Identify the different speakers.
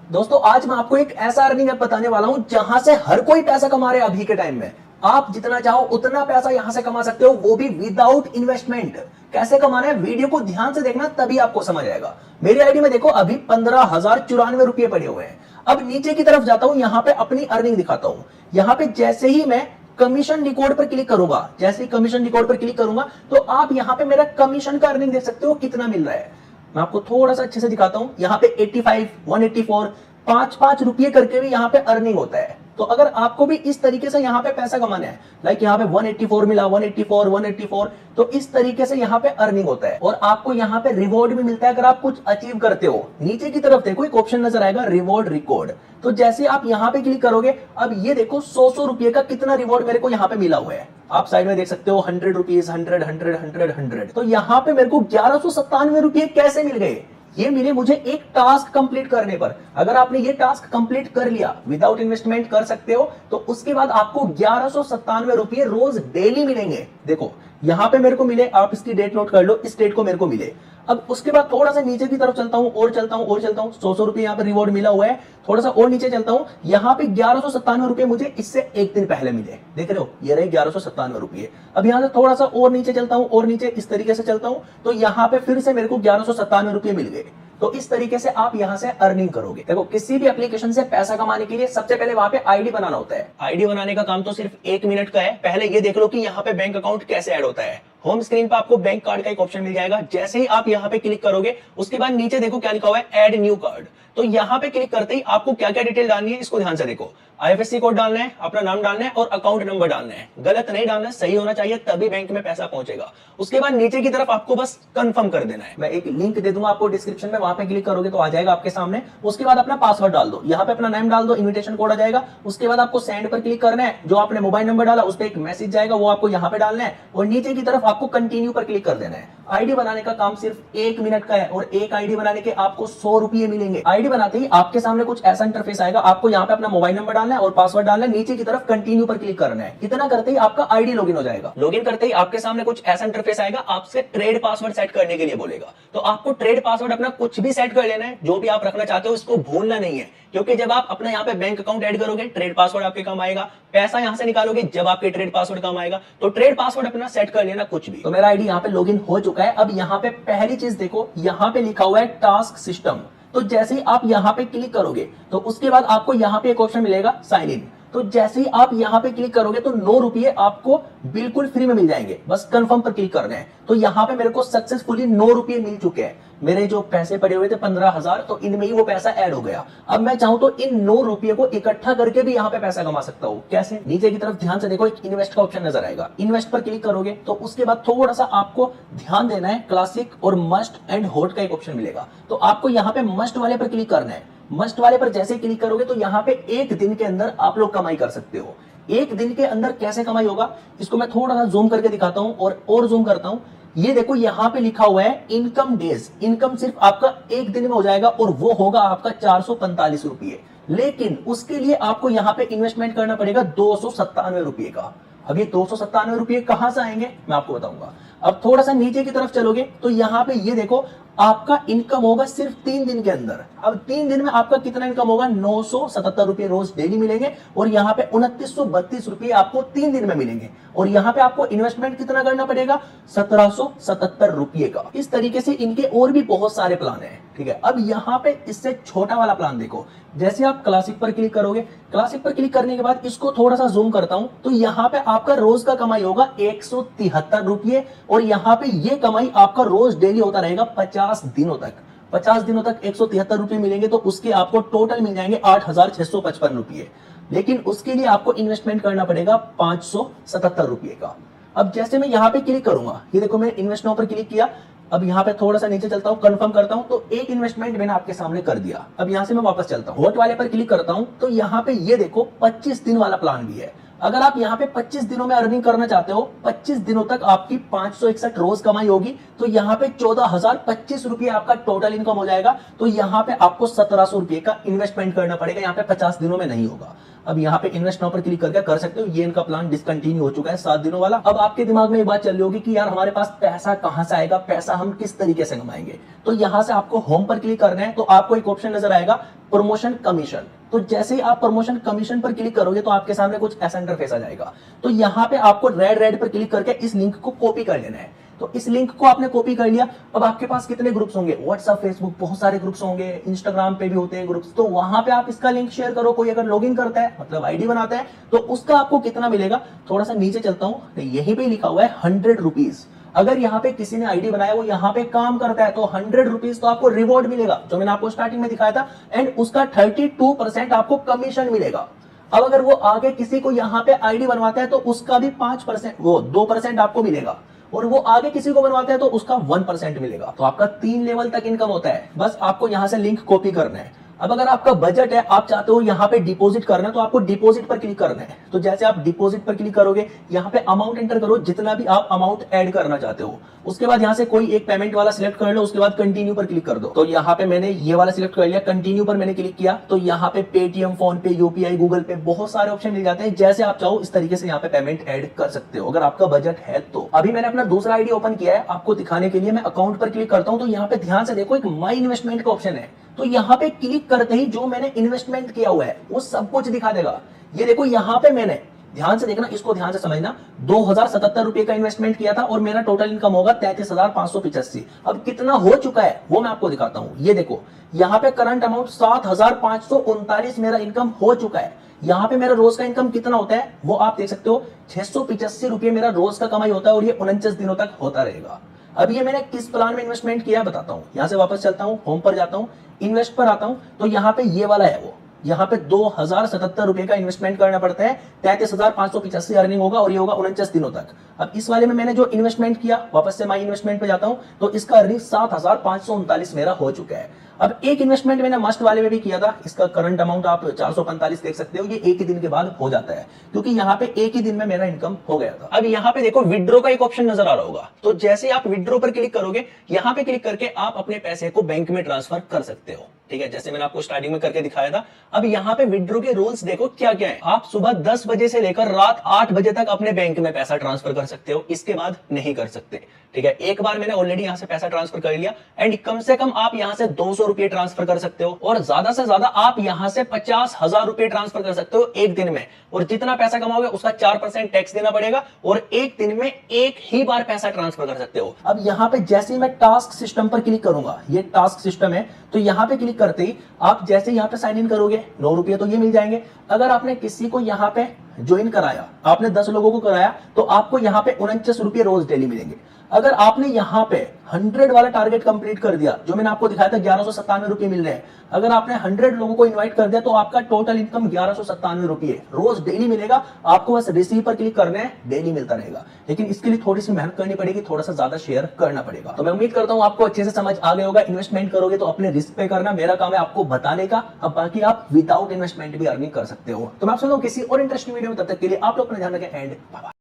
Speaker 1: दोस्तों आज मैं आपको एक ऐसा अर्निंग ऐप बताने वाला हूं जहां से हर कोई पैसा कमा रहे हैं अभी के टाइम में। आप जितना चाहो उतना पैसा यहां से कमा सकते हो, वो भी विदाउट इन्वेस्टमेंट। कैसे कमाना है वीडियो को ध्यान से देखना, तभी आपको समझ आएगा। मेरी आईडी में देखो अभी 15,094 रुपए पड़े हुए हैं। अब नीचे की तरफ जाता हूं, यहां पे अपनी अर्निंग दिखाता हूं। यहां पे जैसे ही मैं कमीशन रिकॉर्ड पर क्लिक करूंगा, जैसे ही कमीशन रिकॉर्ड पर क्लिक करूंगा तो आप यहां पे मेरा कमीशन का अर्निंग देख सकते हो कितना मिल रहा है। मैं आपको थोड़ा सा अच्छे से दिखाता हूं। यहाँ पे 85, 184, 5-5 रुपये करके भी यहाँ पे अर्निंग होता है। तो अगर आपको भी इस तरीके से यहाँ पे पैसा कमाना है, लाइक यहाँ पे 184 मिला, 184, 184, तो इस तरीके से यहाँ पे अर्निंग होता है और आपको यहाँ पे रिवॉर्ड भी मिलता है अगर आप कुछ अचीव करते हो। नीचे की तरफ देखो एक ऑप्शन नजर आएगा रिवॉर्ड रिकॉर्ड, तो जैसे आप यहाँ पे क्लिक करोगे, अब ये देखो 100 रुपये का कितना रिवॉर्ड मेरे को यहाँ पे मिला हुआ है। आप साइड में देख सकते हो 100 रुपीज, 100, 100, 100, 100। तो यहाँ पे मेरे को 1197 रुपये कैसे मिल गए? ये मिले मुझे एक टास्क कंप्लीट करने पर। अगर आपने ये टास्क कंप्लीट कर लिया, विदाउट इन्वेस्टमेंट कर सकते हो, तो उसके बाद आपको 1197 रुपये रोज डेली मिलेंगे। देखो यहां पे मेरे को मिले, आप इसकी डेट नोट कर लो, इस डेट को मेरे को मिले। अब उसके बाद थोड़ा सा नीचे की तरफ चलता हूं और चलता हूं और चलता हूं, 100 रुपये यहाँ पे रिवॉर्ड मिला हुआ है। थोड़ा सा और नीचे चलता हूं, यहाँ पे 1197 रुपये मुझे इससे एक दिन पहले मिले। देख रहे हो, ये रहे 1197 रुपये। अब यहाँ से थोड़ा सा और नीचे चलता हूं और नीचे इस तरीके से चलता हूं, तो यहाँ पे फिर से मेरे को 1197 रुपये मिल गए। तो इस तरीके से आप यहां से अर्निंग करोगे। देखो किसी भी एप्लीकेशन से पैसा कमाने के लिए सबसे पहले वहां पे आईडी बनाना होता है। आईडी बनाने का काम तो सिर्फ 1 मिनट का है। पहले ये देख लो कि यहाँ पे बैंक अकाउंट कैसे ऐड होता है। होम स्क्रीन पे आपको बैंक कार्ड का एक ऑप्शन मिल जाएगा। जैसे ही आप यहाँ पे क्लिक करोगे, उसके बाद नीचे देखो क्या लिखा हुआ है, ऐड न्यू कार्ड। तो यहाँ पे क्लिक करते ही आपको क्या क्या डिटेल डालनी है, इसको ध्यान से देखो। आईएफएससी कोड डालना है, अपना नाम डालना है और अकाउंट नंबर डालना है। गलत नहीं डालना, सही होना चाहिए, तभी बैंक में पैसा पहुंचेगा। उसके बाद नीचे की तरफ आपको बस कंफर्म कर देना है। मैं एक लिंक दे दूंगा आपको डिस्क्रिप्शन में, वहां पे क्लिक करोगे तो आ जाएगा आपके सामने। उसके बाद अपना पासवर्ड डाल दो, यहाँ पे अपना नाम डाल दो, इन्विटेशन कोड आ जाएगा। उसके बाद आपको सेंड पर क्लिक करना है। जो आपने मोबाइल नंबर डाला उस पर एक मैसेज जाएगा, वो आपको यहाँ पे डालना है और नीचे की तरफ आपको कंटिन्यू पर क्लिक कर देना है। आईडी बनाने का काम सिर्फ 1 मिनट का है और एक आईडी बनाने के आपको 100 रुपये मिलेंगे। आईडी बनाते ही आपके सामने कुछ ऐसा इंटरफेस आएगा। आपको यहाँ पे अपना मोबाइल नंबर डालना है और पासवर्ड डालना है। नीचे की तरफ कंटिन्यू पर क्लिक करना है। इतना करते ही आपका आईडी लॉगिन हो जाएगा। लॉगिन करते ही आपके सामने कुछ ऐसा इंटरफेस आएगा, आपसे ट्रेड पासवर्ड सेट करने के लिए बोलेगा। तो आपको ट्रेड पासवर्ड अपना कुछ भी सेट कर लेना है, जो भी आप रखना चाहते हो, इसको भूलना नहीं है। क्योंकि जब आप अपना यहाँ पे बैंक अकाउंट ऐड करोगे, ट्रेड पासवर्ड आपके काम आएगा। पैसा यहां से निकालोगे जब आपके ट्रेड पासवर्ड काम आएगा। तो ट्रेड पासवर्ड अपना सेट कर लेना कुछ भी। तो मेरा आईडी यहाँ पे लॉगिन हो चुका है। अब यहाँ पे पहली चीज देखो, यहाँ पे लिखा हुआ है टास्क सिस्टम। तो जैसे ही आप यहाँ पे क्लिक करोगे तो उसके बाद आपको यहाँ पे एक ऑप्शन मिलेगा साइन इन। तो जैसे ही आप यहाँ पे क्लिक करोगे तो 9 रुपये आपको बिल्कुल फ्री में मिल जाएंगे। बस कंफर्म पर क्लिक करना है। तो यहाँ पे मेरे को सक्सेसफुली 9 रुपये मिल चुके हैं। मेरे जो पैसे पड़े हुए थे 15,000, तो इनमें ही वो पैसा ऐड हो गया। अब मैं चाहूं तो इन 9 रुपये को इकट्ठा करके भी यहाँ पे पैसा कमा सकता हूँ। कैसे? नीचे की तरफ ध्यान से देखो, एक इन्वेस्ट का ऑप्शन नजर आएगा। इन्वेस्ट पर क्लिक करोगे तो उसके बाद थोड़ा सा आपको ध्यान देना है। क्लासिक और मस्ट एंड हॉट का एक ऑप्शन मिलेगा। तो आपको यहाँ पे मस्ट वाले पर क्लिक करना है। मस्ट वाले पर जैसे क्लिक करोगे तो यहाँ पे एक दिन के अंदर आप लोग कमाई कर सकते हो। एक दिन के अंदर कैसे कमाई होगा, इसको मैं थोड़ा सा जूम करके दिखाता हूं और जूम करता हूं। ये देखो यहाँ पे लिखा हुआ है इनकम डेज। इनकम सिर्फ आपका एक दिन में हो जाएगा और वो होगा आपका 445 रुपये। लेकिन उसके लिए आपको यहाँ पे इन्वेस्टमेंट करना पड़ेगा 297 रुपये का। अब ये 297 रुपये कहां से आएंगे मैं आपको बताऊंगा। अब थोड़ा सा नीचे की तरफ चलोगे तो यहाँ पे ये देखो, आपका इनकम होगा सिर्फ 3 दिन के अंदर। अब 3 दिन में आपका कितना इनकम होगा? 977 रुपये रोज डेली मिलेंगे और यहाँ पे 2932 रुपये आपको 3 दिन में मिलेंगे। और यहाँ पे आपको इन्वेस्टमेंट कितना करना पड़ेगा? 1777 रुपये का। इस तरीके से इनके और भी बहुत सारे प्लान है, ठीक है। अब यहाँ पे इससे छोटा वाला प्लान देखो। जैसे आप क्लासिक पर क्लिक करोगे, क्लासिक पर क्लिक करने के बाद इसको थोड़ा सा जूम करता हूं, तो यहाँ पे आपका रोज का कमाई होगा 173 रुपये और यहाँ पे ये कमाई आपका रोज डेली होता रहेगा 50 दिनों तक। 50 दिनों तक 173 रुपये मिलेंगे, तो उसके आपको टोटल मिल जाएंगे 8,655 रुपये। लेकिन उसके लिए आपको इन्वेस्टमेंट करना पड़ेगा 577 रुपये का। अब जैसे मैं यहाँ पे क्लिक करूंगा, ये देखो मैंने इन्वेस्ट नाउ पर क्लिक किया। अब यहाँ पे थोड़ा सा नीचे चलता हूँ, कंफर्म करता हूँ, तो एक इन्वेस्टमेंट मैंने आपके सामने कर दिया। अब यहाँ से मैं वापस चलता हूँ, हॉट वाले पर क्लिक करता हूँ, तो यहाँ पे ये देखो 25 दिन वाला प्लान भी है। अगर आप यहाँ पे 25 दिनों में अर्निंग करना चाहते हो, 25 दिनों तक आपकी 561 रोज कमाई होगी, तो यहाँ पे 14,025 रुपये आपका टोटल इनकम हो जाएगा। तो यहाँ पे आपको 1700 रुपये का इन्वेस्टमेंट करना पड़ेगा, यहाँ पे 50 दिनों में नहीं होगा। अब यहाँ पे इन्वेस्ट नाउ पर क्लिक करके कर सकते हो। ये इनका प्लान डिसकंटिन्यू हो चुका है 7 दिनों वाला। अब आपके दिमाग में एक बात चल रही होगी कि यार हमारे पास पैसा कहां से आएगा, पैसा हम किस तरीके से कमाएंगे। तो यहां से आपको होम पर क्लिक करना है, तो आपको एक ऑप्शन नजर आएगा प्रमोशन कमीशन। तो जैसे ही आप प्रमोशन कमीशन पर क्लिक करोगे तो आपके सामने कुछ ऐसा इंटरफेस आ जाएगा। तो यहाँ पे आपको रेड पर क्लिक करके इस लिंक को कॉपी कर लेना है। तो इस लिंक को आपने कॉपी कर लिया। अब आपके पास कितने ग्रुप्स होंगे, व्हाट्सएप, फेसबुक, बहुत सारे ग्रुप्स होंगे, इंस्टाग्राम पे भी होते हैं ग्रुप्स। तो वहां पे आप इसका लिंक शेयर करो। कोई अगर लॉगिन करता है, मतलब आईडी बनाता है, तो उसका आपको कितना मिलेगा, थोड़ा सा नीचे चलता हूं, यहीं पे लिखा हुआ है 100 रुपीज। अगर यहाँ पे किसी ने आईडी बनाया, वो यहाँ पे काम करता है, तो 100 रुपीज तो आपको रिवॉर्ड मिलेगा, जो मैंने आपको स्टार्टिंग में दिखाया था। एंड उसका 32% आपको कमीशन मिलेगा। अब अगर वो आगे किसी को यहाँ पे आईडी बनवाता है तो उसका भी 5%, वो 2% आपको मिलेगा। और वो आगे किसी को बनवाता है तो उसका 1% मिलेगा। तो आपका 3 लेवल तक इनकम होता है। बस आपको यहां से लिंक कॉपी करना है। अब अगर आपका बजट है, आप चाहते हो यहाँ पे डिपॉजिट करना है, तो आपको डिपॉजिट पर क्लिक करना है। तो जैसे आप डिपॉजिट पर क्लिक करोगे, यहाँ पे अमाउंट एंटर करो, जितना भी आप अमाउंट ऐड करना चाहते हो। उसके बाद यहाँ से कोई एक पेमेंट वाला सिलेक्ट कर लो, उसके बाद कंटिन्यू पर क्लिक कर दो। तो यहाँ पे मैंने ये वाला सिलेक्ट कर लिया, कंटिन्यू पर मैंने क्लिक किया। तो यहाँ पे पेटीएम, फोन पे, यूपीआई, गूगल पे, बहुत सारे ऑप्शन मिल जाते हैं। जैसे आप चाहो इस तरीके से यहाँ पे पेमेंट ऐड कर सकते हो, अगर आपका बजट है तो। अभी मैंने अपना दूसरा आईडी ओपन किया है, आपको दिखाने के लिए मैं अकाउंट पर क्लिक करता हूँ। तो यहाँ पे ध्यान से देखो, एक माई इन्वेस्टमेंट का ऑप्शन है। तो यहाँ पे क्लिक करते ही जो मैंने इन्वेस्टमेंट किया हुआ है वो सब कुछ दिखा देगा। ये देखो, यहाँ पे मैंने, ध्यान से देखना, इसको ध्यान से समझना, 2077 रुपए का इन्वेस्टमेंट किया था और मेरा टोटल इनकम होगा 33,585। अब कितना हो चुका है वो मैं आपको दिखाता हूं। ये देखो, यहाँ पे करंट अमाउंट 7,539 मेरा इनकम हो चुका है। यहाँ पे मेरा रोज का इनकम कितना होता है वो आप देख सकते हो, 685 रुपए मेरा रोज का कमाई होता है, और ये 49 दिनों तक होता रहेगा। अब ये मैंने किस प्लान में इन्वेस्टमेंट किया बताता हूं। यहां से वापस चलता हूं, होम पर जाता हूं, इन्वेस्ट पर आता हूं। तो यहाँ पे ये वाला है वो, यहाँ पे 2077 रुपए का इन्वेस्टमेंट करना पड़ता है, 33,585 अर्निंग होगा, और ये होगा 49 दिनों तक। अब इस वाले में मैंने जो इन्वेस्टमेंट किया, वापस से माई इन्वेस्टमेंट पे जाता हूं, तो इसका अर्निंग 7,539 मेरा हो चुका है। अब एक इन्वेस्टमेंट मैंने मस्ट वाले में भी किया था, इसका करंट अमाउंट आप 445 देख सकते हो। ये एक ही दिन के बाद हो जाता है, क्योंकि यहाँ पे एक ही दिन में मेरा इनकम हो गया था। अब यहाँ पे देखो, विड्रॉ का एक ऑप्शन नजर आ रहा होगा। तो जैसे आप विड्रॉ पर क्लिक करोगे, यहाँ पे क्लिक करके आप अपने पैसे को बैंक में ट्रांसफर कर सकते हो। ठीक है, जैसे मैंने आपको स्टार्टिंग में करके दिखाया था। अब यहाँ पे विड्रॉ के रूल्स देखो क्या क्या है। आप सुबह 10 बजे से लेकर रात 8 बजे तक अपने बैंक में पैसा ट्रांसफर कर सकते हो, इसके बाद नहीं कर सकते। ठीक है, एक बार मैंने ऑलरेडी यहाँ से पैसा ट्रांसफर कर लिया। एंड कम से कम आप यहाँ से 200 रुपए ट्रांसफर कर सकते हो, और ज्यादा से ज्यादा आप यहाँ से 50,000 रुपए ट्रांसफर कर सकते हो एक दिन में। और जितना पैसा कमाओगे उसका 4% टैक्स देना पड़ेगा, और एक दिन में एक ही बार पैसा ट्रांसफर कर सकते हो। अब यहाँ पे जैसे ही मैं टास्क सिस्टम पर क्लिक करूंगा, ये टास्क सिस्टम है, तो यहाँ पे क्लिक करते ही आप जैसे यहाँ पे साइन इन करोगे, 9 रुपये तो ये मिल जाएंगे। अगर आपने किसी को यहाँ पे ज्वाइन कराया, आपने 10 लोगों को कराया, तो आपको यहाँ पे 49 रुपये रोज डेली मिलेंगे। अगर आपने यहाँ पे 100 वाला टारगेट कंप्लीट कर दिया, जो मैंने आपको दिखाया था 1197 रुपये मिल रहे हैं, अगर आपने 100 लोगों को इनवाइट कर दिया, तो आपका टोटल इनकम 1197 रुपये रोज डेली मिलेगा। आपको बस रिसीव पर क्लिक करना है, डेली मिलता रहेगा। लेकिन इसके लिए थोड़ी सी मेहनत करनी पड़ेगी, थोड़ा सा ज्यादा शेयर करना पड़ेगा। तो मैं उम्मीद करता हूं आपको अच्छे से समझ आ गया होगा। इन्वेस्टमेंट करोगे तो अपने रिस्क पे करना, मेरा काम है आपको बताने का। अब बाकी आप विदाउट इन्वेस्टमेंट भी अर्निंग कर सकते हो। तो मैं आपसे किसी और इंटरेस्टिंग वीडियो में, तब तक के लिए आप लोग अपना ध्यान रखें एंड बाय।